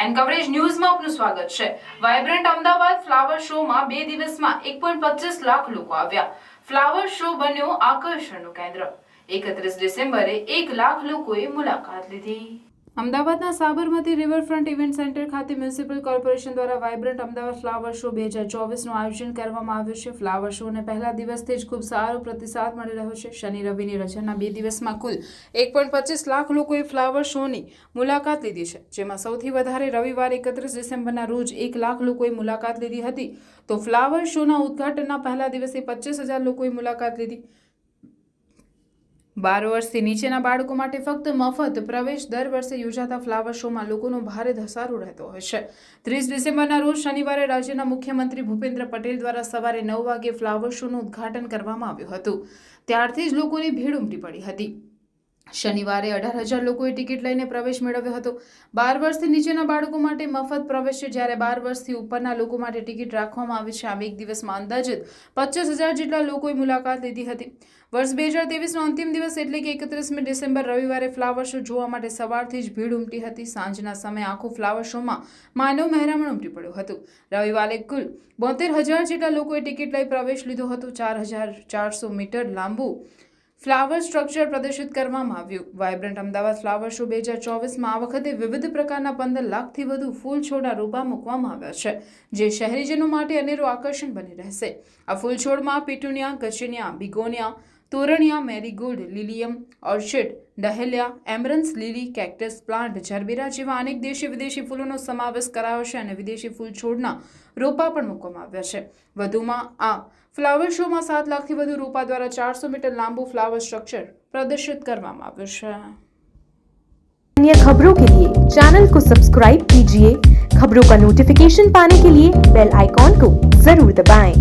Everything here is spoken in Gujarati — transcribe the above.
પ્રાઇમ કવરેજ ન્યૂઝમાં આપનું સ્વાગત છે। વાઇબ્રન્ટ અમદાવાદ ફ્લાવર શોમાં 2 દિવસમાં 1.25 લાખ લોકો આવ્યા। ફ્લાવર શો બન્યો આકર્ષણનું કેન્દ્ર। 31 ડિસેમ્બરે 1 લાખ લોકોએ મુલાકાત લીધી। અમદાવાદના સાબરમતી રિવરફ્રન્ટ ઇવેન્ટ સેન્ટર ખાતે મ્યુનિસિપલ કોર્પોરેશન દ્વારા વાઇબ્રન્ટ અમદાવાદ ફ્લાવર શો 2024નું આયોજન કરવામાં આવ્યું છે। ફ્લાવર શોને પહેલા દિવસથી જ ખૂબ સારો પ્રતિસાદ મળી રહ્યો છે। શનિ રવિની રજાના 2 દિવસમાં કુલ 1.25 લાખ લોકોએ ફ્લાવર શોની મુલાકાત લીધી છે, જેમાં સૌથી વધારે રવિવારે 31 ડિસેમ્બરના રોજ 1 લાખ લોકોએ મુલાકાત લીધી હતી, તો ફ્લાવર શોના ઉદ્ઘાટનના પહેલા દિવસે 25,000 લોકોએ મુલાકાત લીધી। 12 વર્ષથી નીચેના બાળકો માટે ફક્ત મફત પ્રવેશ દર વર્ષે યોજાતા ફ્લાવર શોમાં લોકોનો ભારે ધસારો રહેતો હોય છે। 30 ડિસેમ્બરના રોજ શનિવારે રાજ્યના મુખ્યમંત્રી ભૂપેન્દ્ર પટેલ દ્વારા સવારે 9 વાગે ફ્લાવર શોનું ઉદ્ઘાટન કરવામાં આવ્યું હતું। ત્યારથી જ લોકોની ભીડ ઉમટી પડી હતી। શનિવારે 18,000 લોકોએ ટિકિટ લઈને પ્રવેશ મેળવ્યો હતો। 12 વર્ષથી નીચેના બાળકો માટે મફત પ્રવેશ છે, જ્યારે 12 વર્ષથી ઉપરના લોકો માટે ટિકિટ રાખવામાં આવી છે। આમ એક દિવસમાં અંદાજિત 25,000 જેટલા લોકોએ મુલાકાત લીધી હતી। વર્ષ 2023નો અંતિમ દિવસ એટલે કે 31 ડિસેમ્બર રવિવારે ફ્લાવર શો જોવા માટે સવારથી જ ભીડ ઉમટી હતી। સાંજના સમયે આખું ફ્લાવર શોમાં માનવ મહેરામણ ઉમટી પડ્યું હતું। રવિવારે કુલ 72,000 જેટલા લોકોએ ટિકિટ લઈ પ્રવેશ લીધો હતો। 4,400 મીટર લાંબુ ફ્લાવર સ્ટ્રક્ચર પ્રદર્શિત કરવામાં આવ્યું। વાઇબ્રન્ટ અમદાવાદ ફ્લાવર શો 2024માં આ વખતે વિવિધ પ્રકારના 15 લાખથી વધુ ફૂલ છોડના રોપા મૂકવામાં આવ્યા છે, જે શહેરીજનો માટે અનેરું આકર્ષણ બની રહેશે। આ ફૂલ છોડમાં પિટુનિયા, ગચેનિયા, બિગોનિયા, તોરણિયા, મેરીગોલ્ડ, લિલિયમ, ઓર્ચિડ, ડહેલિયા, એમરન્સ લીલી, કેક્ટસ પ્લાન્ટ, જરબેરા જેવા અનેક દેશી વિદેશી ફૂલોનો સમાવેશ કરાયો છે અને વિદેશી ફૂલ છોડના રોપા પણ મૂકવામાં આવ્યા છે। વધુમાં આ ફ્લાવર શોમાં 7 લાખથી વધુ રોપા દ્વારા 400 મીટર લાંબુ फ्लावर स्ट्रक्चर प्रदर्शित કરવામાં આવ્યું છે। अन्य खबरों के लिए चैनल को सब्सक्राइब कीजिए। खबरों का नोटिफिकेशन पाने के लिए बेल आइकॉन को जरूर दबाएं।